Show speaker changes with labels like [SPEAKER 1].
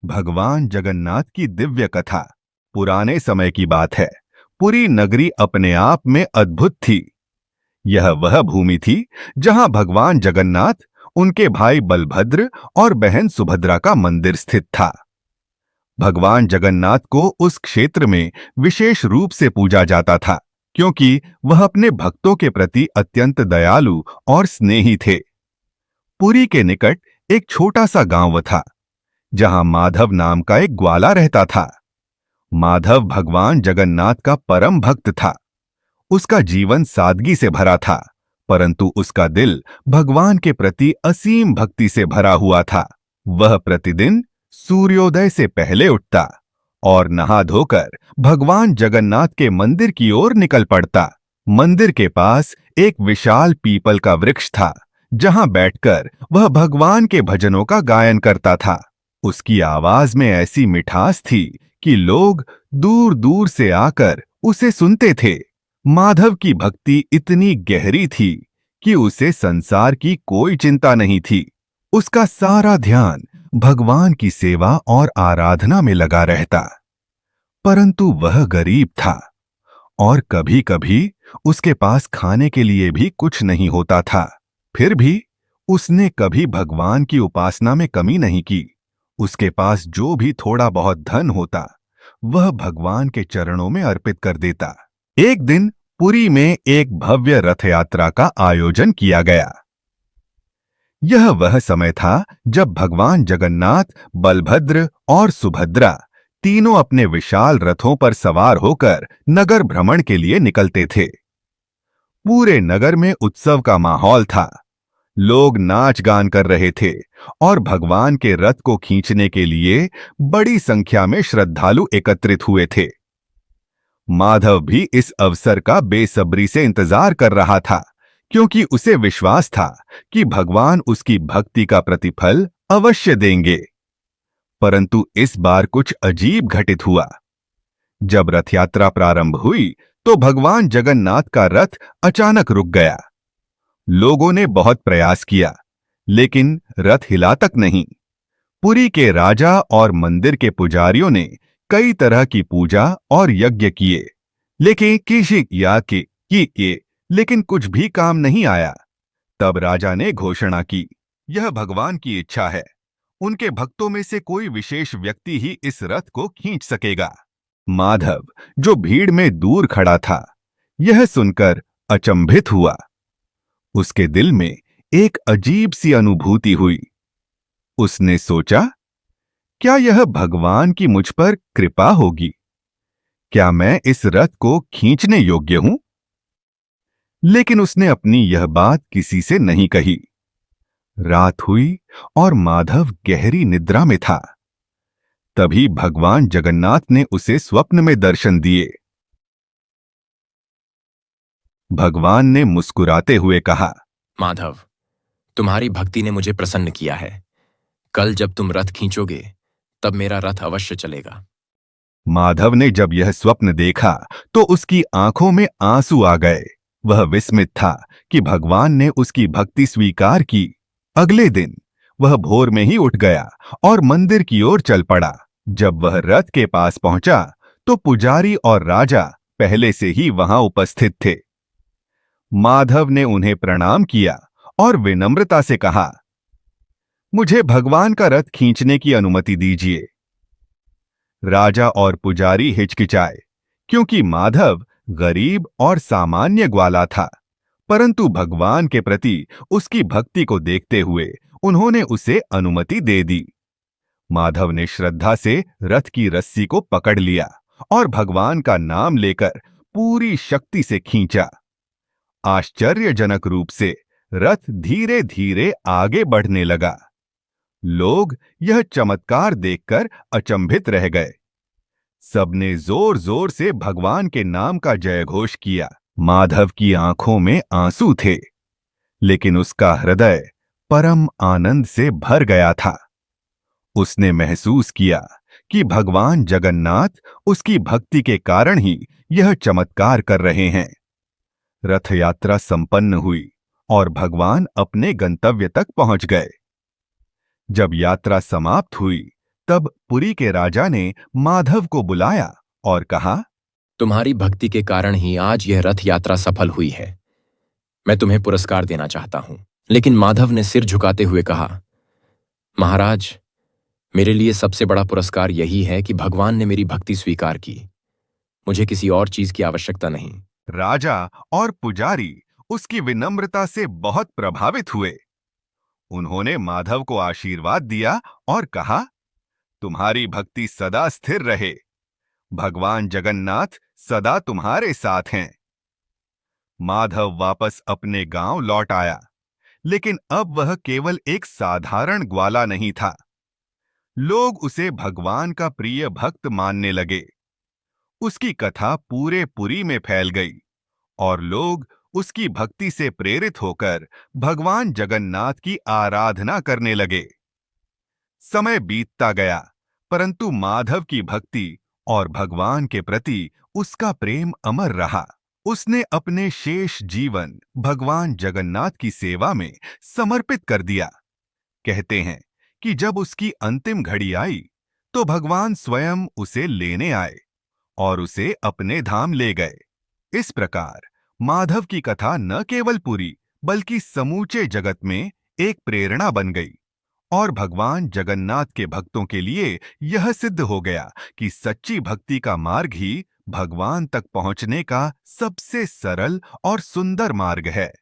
[SPEAKER 1] भगवान जगन्नाथ की दिव्य कथा। पुराने समय की बात है। पूरी नगरी अपने आप में अद्भुत थी। यह वह भूमि थी जहां भगवान जगन्नाथ, उनके भाई बलभद्र और बहन सुभद्रा का मंदिर स्थित था। भगवान जगन्नाथ को उस क्षेत्र में विशेष रूप से पूजा जाता था, क्योंकि वह अपने भक्तों के प्रति अत्यंत दयालु और स्नेही थे। पुरी के निकट एक छोटा सा गांव था, जहां माधव नाम का एक ग्वाला रहता था। माधव भगवान जगन्नाथ का परम भक्त था। उसका जीवन सादगी से भरा था, परंतु उसका दिल भगवान के प्रति असीम भक्ति से भरा हुआ था। वह प्रतिदिन सूर्योदय से पहले उठता और नहा धोकर भगवान जगन्नाथ के मंदिर की ओर निकल पड़ता। मंदिर के पास एक विशाल पीपल का वृक्ष था, जहां बैठकर वह भगवान के भजनों का गायन करता था। उसकी आवाज में ऐसी मिठास थी कि लोग दूर दूर से आकर उसे सुनते थे। माधव की भक्ति इतनी गहरी थी कि उसे संसार की कोई चिंता नहीं थी। उसका सारा ध्यान भगवान की सेवा और आराधना में लगा रहता। परंतु वह गरीब था और कभी-कभी उसके पास खाने के लिए भी कुछ नहीं होता था। फिर भी उसने कभी भगवान की उपासना में कमी नहीं की। उसके पास जो भी थोड़ा बहुत धन होता, वह भगवान के चरणों में अर्पित कर देता। एक दिन पुरी में एक भव्य रथ यात्रा का आयोजन किया गया। यह वह समय था जब भगवान जगन्नाथ, बलभद्र और सुभद्रा तीनों अपने विशाल रथों पर सवार होकर नगर भ्रमण के लिए निकलते थे। पूरे नगर में उत्सव का माहौल था। लोग नाच गान कर रहे थे और भगवान के रथ को खींचने के लिए बड़ी संख्या में श्रद्धालु एकत्रित हुए थे। माधव भी इस अवसर का बेसब्री से इंतजार कर रहा था, क्योंकि उसे विश्वास था कि भगवान उसकी भक्ति का प्रतिफल अवश्य देंगे। परंतु इस बार कुछ अजीब घटित हुआ। जब रथ यात्रा प्रारंभ हुई तो भगवान जगन्नाथ का रथ अचानक रुक गया। लोगों ने बहुत प्रयास किया, लेकिन रथ हिला तक नहीं। पुरी के राजा और मंदिर के पुजारियों ने कई तरह की पूजा और यज्ञ किए, लेकिन कुछ भी काम नहीं आया। तब राजा ने घोषणा की, यह भगवान की इच्छा है। उनके भक्तों में से कोई विशेष व्यक्ति ही इस रथ को खींच सकेगा। माधव, जो भीड़ में दूर खड़ा था, यह सुनकर अचंभित हुआ। उसके दिल में एक अजीब सी अनुभूति हुई। उसने सोचा, क्या यह भगवान की मुझ पर कृपा होगी? क्या मैं इस रथ को खींचने योग्य हूं? लेकिन उसने अपनी यह बात किसी से नहीं कही। रात हुई और माधव गहरी निद्रा में था। तभी भगवान जगन्नाथ ने उसे स्वप्न में दर्शन दिए। भगवान ने मुस्कुराते हुए कहा,
[SPEAKER 2] माधव, तुम्हारी भक्ति ने मुझे प्रसन्न किया है। कल जब तुम रथ खींचोगे, तब मेरा रथ अवश्य चलेगा।
[SPEAKER 1] माधव ने जब यह स्वप्न देखा तो उसकी आंखों में आंसू आ गए। वह विस्मित था कि भगवान ने उसकी भक्ति स्वीकार की। अगले दिन वह भोर में ही उठ गया और मंदिर की ओर चल पड़ा। जब वह रथ के पास पहुंचा तो पुजारी और राजा पहले से ही वहां उपस्थित थे। माधव ने उन्हें प्रणाम किया और विनम्रता से कहा, मुझे भगवान का रथ खींचने की अनुमति दीजिए। राजा और पुजारी हिचकिचाए, क्योंकि माधव गरीब और सामान्य ग्वाला था। परंतु भगवान के प्रति उसकी भक्ति को देखते हुए उन्होंने उसे अनुमति दे दी। माधव ने श्रद्धा से रथ की रस्सी को पकड़ लिया और भगवान का नाम लेकर पूरी शक्ति से खींचा। आश्चर्यजनक रूप से रथ धीरे धीरे आगे बढ़ने लगा। लोग यह चमत्कार देखकर अचंभित रह गए। सबने जोर जोर से भगवान के नाम का जयघोष किया। माधव की आंखों में आंसू थे, लेकिन उसका हृदय परम आनंद से भर गया था। उसने महसूस किया कि भगवान जगन्नाथ उसकी भक्ति के कारण ही यह चमत्कार कर रहे हैं। रथ यात्रा संपन्न हुई और भगवान अपने गंतव्य तक पहुंच गए। जब यात्रा समाप्त हुई तब पुरी के राजा ने माधव को बुलाया और कहा,
[SPEAKER 2] तुम्हारी भक्ति के कारण ही आज यह रथ यात्रा सफल हुई है। मैं तुम्हें पुरस्कार देना चाहता हूं। लेकिन माधव ने सिर झुकाते हुए कहा, महाराज, मेरे लिए सबसे बड़ा पुरस्कार यही है कि भगवान ने मेरी भक्ति स्वीकार की। मुझे किसी और चीज की आवश्यकता नहीं।
[SPEAKER 1] राजा और पुजारी उसकी विनम्रता से बहुत प्रभावित हुए। उन्होंने माधव को आशीर्वाद दिया और कहा, तुम्हारी भक्ति सदा स्थिर रहे। भगवान जगन्नाथ सदा तुम्हारे साथ हैं। माधव वापस अपने गांव लौट आया, लेकिन अब वह केवल एक साधारण ग्वाला नहीं था। लोग उसे भगवान का प्रिय भक्त मानने लगे। उसकी कथा पूरे पुरी में फैल गई और लोग उसकी भक्ति से प्रेरित होकर भगवान जगन्नाथ की आराधना करने लगे। समय बीतता गया, परंतु माधव की भक्ति और भगवान के प्रति उसका प्रेम अमर रहा। उसने अपने शेष जीवन भगवान जगन्नाथ की सेवा में समर्पित कर दिया। कहते हैं कि जब उसकी अंतिम घड़ी आई, तो भगवान स्वयं उसे लेने आए और उसे अपने धाम ले गए। इस प्रकार माधव की कथा न केवल पुरी बल्कि समूचे जगत में एक प्रेरणा बन गई और भगवान जगन्नाथ के भक्तों के लिए यह सिद्ध हो गया कि सच्ची भक्ति का मार्ग ही भगवान तक पहुंचने का सबसे सरल और सुंदर मार्ग है।